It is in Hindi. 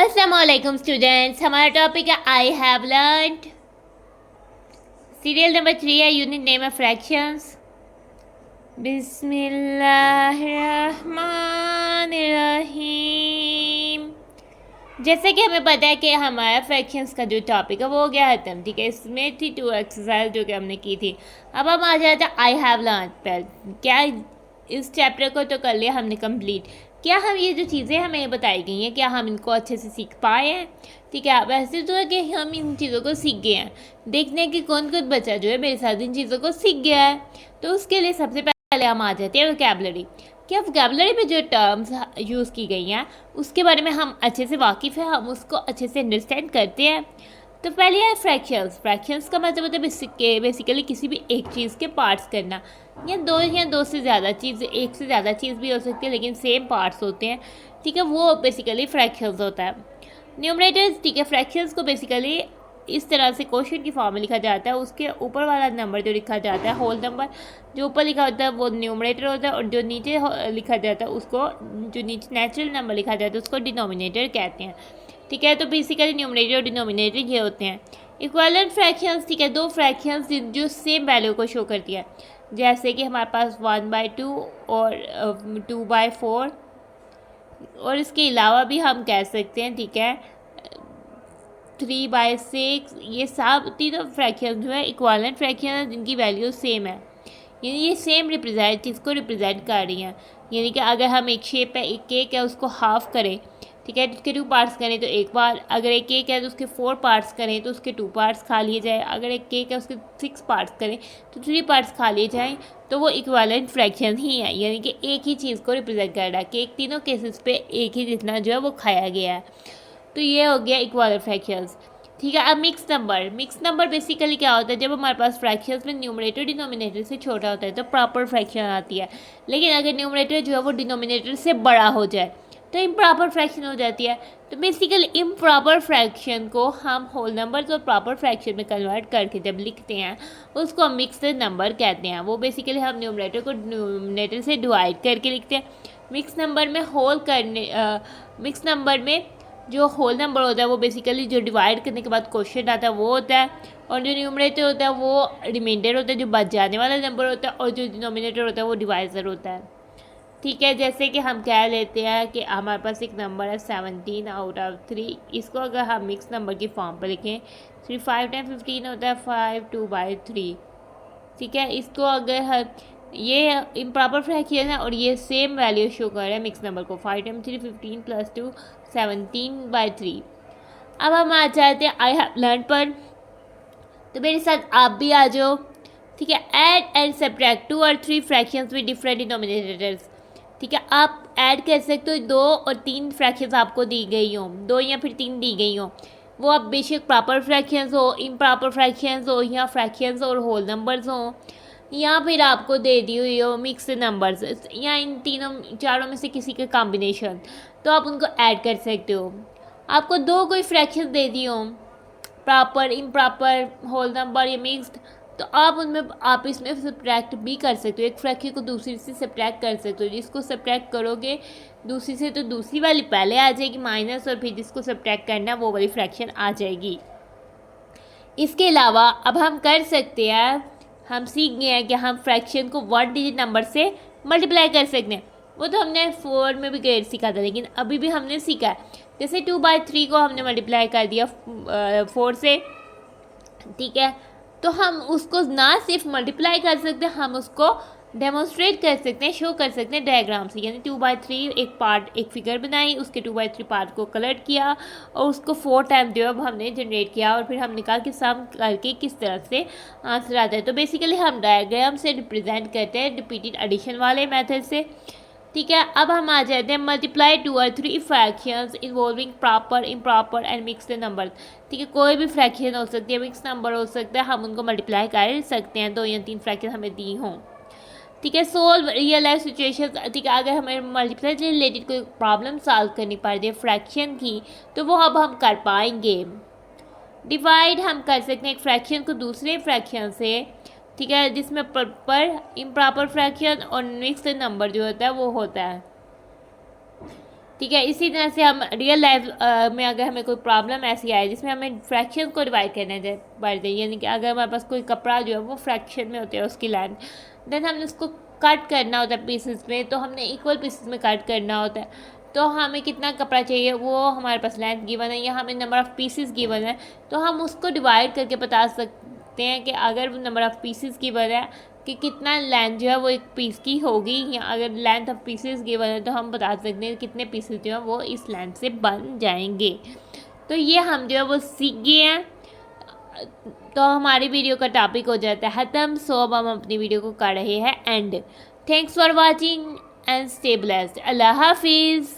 अस्सलामुअलैकुम स्टूडेंट्स, हमारा टॉपिक है I have learned. Serial number 3 है, यूनिट नेम है फ्रैक्शंस। बिस्मिल्लाहिर्रहमानिर्रहीम। जैसे कि हमें पता है कि हमारा फ्रैक्शंस का जो टॉपिक है वो हो गया खत्म। ठीक है, इसमें थी 2 एक्सरसाइज जो कि हमने की थी। अब हम आ जाते हैं आई हैव लर्नड पर। क्या इस चैप्टर को तो कर लिया हमने कंप्लीट। क्या हम ये जो चीज़ें हमें बताई गई हैं, क्या हम इनको अच्छे से सीख पाए हैं? ठीक है, अब ऐसे तो है कि हम इन चीज़ों को सीख गए हैं। देखने कि कौन कौन बच्चा जो है मेरे साथ इन चीज़ों को सीख गया है। तो उसके लिए सबसे पहले हम आ जाते हैं वोकैबुलरी। क्या वोकैबुलरी में जो टर्म्स यूज़ की गई हैं उसके बारे में हम अच्छे से वाकिफ़ है, हम उसको अच्छे से अंडरस्टैंड करते हैं। तो पहले है फ्रैक्शंस। फ्रैक्शंस का मतलब होता है बेसिकली किसी भी एक चीज़ के पार्ट्स करना, या दो से ज़्यादा चीज़, एक से ज़्यादा चीज़ भी हो सकती है लेकिन सेम पार्ट्स होते हैं। ठीक है, वो बेसिकली फ्रैक्शंस होता है। न्यूमरेटर्स, ठीक है, फ्रैक्शंस को बेसिकली इस तरह से क्वेश्चन की फॉर्म में लिखा जाता है। उसके ऊपर वाला नंबर जो लिखा जाता है, होल नंबर जो ऊपर लिखा होता है वो न्यूमरेटर होता है, और जो नीचे लिखा जाता है उसको, जो नीचे नेचुरल नंबर लिखा जाता है उसको डिनोमिनेटर कहते हैं। ठीक है, तो बेसिकली न्यूमरेटर और डिनोमिनेटर ये होते हैं। इक्विवेलेंट फ्रैक्शंस, ठीक है, दो फ्रैक्शंस जो सेम वैल्यू को शो करती है। जैसे कि हमारे पास 1/2 और 2/4, और इसके अलावा भी हम कह सकते हैं, ठीक है, 3/6। ये सब तीनों फ्रैक्शन जो है इक्विवेलेंट फ्रैक्शन है जिनकी वैल्यू सेम है, यानी ये सेम रिप्रेजेंट चीज़ को रिप्रेजेंट कर रही हैं। यानी कि अगर हम एक शेप है, एक केक है, उसको हाफ करें, ठीक है, तो उसके 2 पार्ट्स करें तो एक बार, अगर एक केक है तो उसके 4 पार्ट्स करें तो उसके 2 पार्ट्स खा लिए जाए, अगर एक केक है उसके 6 पार्ट्स करें तो 3 पार्ट्स खा लिए जाएँ, तो वो इक्विवेलेंट फ्रैक्शन ही है। यानी कि एक ही चीज़ को रिप्रेजेंट कर रहा है। केक तीनों केसेस पे एक ही जितना जो है वो खाया गया है। तो ये हो गया इक्विवेलेंट फ्रैक्शंस। ठीक है, अब mix number. Mix number basically क्या होता है, जब हमारे पास फ्रैक्शंस में न्यूमरेटर डिनोमिनेटर से छोटा होता है तो प्रॉपर फ्रैक्शन आती है। लेकिन अगर न्यूमरेटर जो है वो डिनोमिनेटर से बड़ा हो जाए तो इम्प्रॉपर फ्रैक्शन हो जाती है। तो बेसिकली इम्प्रॉपर फ्रैक्शन को हम होल नंबर्स और प्रॉपर फ्रैक्शन में कन्वर्ट करके जब लिखते हैं उसको हम मिक्स नंबर कहते हैं। वो बेसिकली हम न्यूमरेटर को डिनोमिनेटर से डिवाइड करके लिखते हैं। मिक्स नंबर में मिक्स नंबर में जो होल नंबर होता है वो बेसिकली जो डिवाइड करने के बाद क्वेश्चन आता है वो होता है, और जो न्यूमरेटर होता है वो रिमाइंडर होता है जो बच जाने वाला नंबर होता है, और जो डिनोमिनेटर होता है वो डिवाइज़र होता है। ठीक है, जैसे कि हम कह लेते हैं कि हमारे पास एक नंबर है 17/3। इसको अगर हम मिक्स नंबर की फॉर्म पर लिखें, 3 5 10 15 होता है 5 2/3। ठीक है, इसको अगर हम, ये इम्प्रॉपर फ्रैक्शन है और ये सेम वैल्यू शो कर रहा है मिक्स नंबर को, 5 टाइम 3 15 + 2 17/3। अब हम आ जाते हैं आई हैव लर्न पर। तो मेरे साथ आप भी आ जाओ। ठीक है, ऐड एंड सब्ट्रैक्ट 2 और 3 फ्रैक्शंस विद डिफरेंट डिनोमिनेटर्स। ठीक है, आप ऐड कर सकते हो 2 और 3 फ्रैक्शंस आपको दी गई हो, 2 या फिर 3 दी गई हो। वो अब बेशक प्रॉपर फ्रैक्शंस हो, इम्प्रॉपर फ्रैक्शंस हो, या फ्रैक्शंस और होल नंबर्स हो, या फिर आपको दे दी हुई हो मिक्स नंबर्स, या इन तीनों चारों में से किसी का कॉम्बिनेशन, तो आप उनको ऐड कर सकते हो। आपको 2 कोई फ्रैक्शन दे दी हो, प्रॉपर, इम्प्रॉपर, होल नंबर या मिक्स्ड, तो आप इसमें सब्ट्रैक्ट भी कर सकते हो। एक फ्रैक्शन को दूसरी से सब्ट्रैक्ट कर सकते हो। जिसको सब्ट्रैक्ट करोगे दूसरी से तो दूसरी वाली पहले आ जाएगी माइनस, और फिर जिसको सब्ट्रैक्ट करना है वो वाली फ्रैक्शन आ जाएगी। इसके अलावा अब हम कर सकते हैं, हम सीख गए हैं कि हम फ्रैक्शन को 1 डिजिट नंबर से मल्टीप्लाई कर सकते हैं। वो तो हमने 4 में भी गैर सीखा था, लेकिन अभी भी हमने सीखा है। जैसे 2/3 को हमने मल्टीप्लाई कर दिया 4 से। ठीक है, तो हम उसको ना सिर्फ मल्टीप्लाई कर सकते हैं, हम उसको डेमोन्स्ट्रेट कर सकते हैं, शो कर सकते हैं डायग्राम से। यानी 2/3 एक पार्ट, एक फिगर बनाई, उसके 2/3 पार्ट को कलर किया और उसको 4 टाइम जो अब हमने जनरेट किया, और फिर हमने कहा कि सम करके किस तरह से आंसर आता है। तो बेसिकली हम डायग्राम से रिप्रेजेंट करते हैं रिपीटेड एडिशन वाले मेथड से। ठीक है, अब हम आ जाते हैं मल्टीप्लाई 2 और 3 fractions involving proper, improper and mixed number. ठीक है, कोई भी फ्रैक्शन हो सकती है, मिक्स नंबर हो सकता है, हम उनको मल्टीप्लाई कर सकते हैं। 2 या 3 फ्रैक्शन हमें दी हों। ठीक है, सोल्व रियल लाइफ सिचुएशन। ठीक है, अगर हमें मल्टीप्लाई से रिलेटेड कोई प्रॉब्लम सॉल्व करनी पड़ जाए फ्रैक्शन की, तो वो अब हम कर पाएंगे। डिवाइड हम कर सकते हैं एक फ्रैक्शन को दूसरे फ्रैक्शन से। ठीक है, जिसमें इम्प्रॉपर फ्रैक्शन और मिक्स्ड नंबर जो होता है वो होता है। ठीक है। इसी तरह से हम रियल लाइफ में अगर हमें कोई प्रॉब्लम ऐसी आए जिसमें हमें फ्रैक्शन को डिवाइड करना पड़े, यानी कि अगर हमारे पास कोई कपड़ा जो है वो फ्रैक्शन में होता है उसकी लेंथ, देन हमने उसको कट करना होता है पीसेस में, तो हमने इक्वल पीसेस में कट करना होता है। तो हमें कितना कपड़ा चाहिए वो हमारे पास लेंथ गिवन है, या हमें नंबर ऑफ़ पीसेस गिवन है, तो हम उसको डिवाइड करके बता सकते हैं कि अगर नंबर ऑफ़ पीसेस गिवन है कि कितना लेंथ जो है वो एक पीस की होगी, या अगर लेंथ ऑफ पीसेस गिवन है तो हम बता सकते हैं कितने पीसेस जो है वो इस लेंथ से बन जाएंगे। तो ये हम जो है वो सीख गए हैं, तो हमारी वीडियो का टॉपिक हो जाता है ख़त्म। सो अब हम अपनी वीडियो को कर रहे हैं and. Thanks for watching and stay blessed. अल्लाह हाफिज़।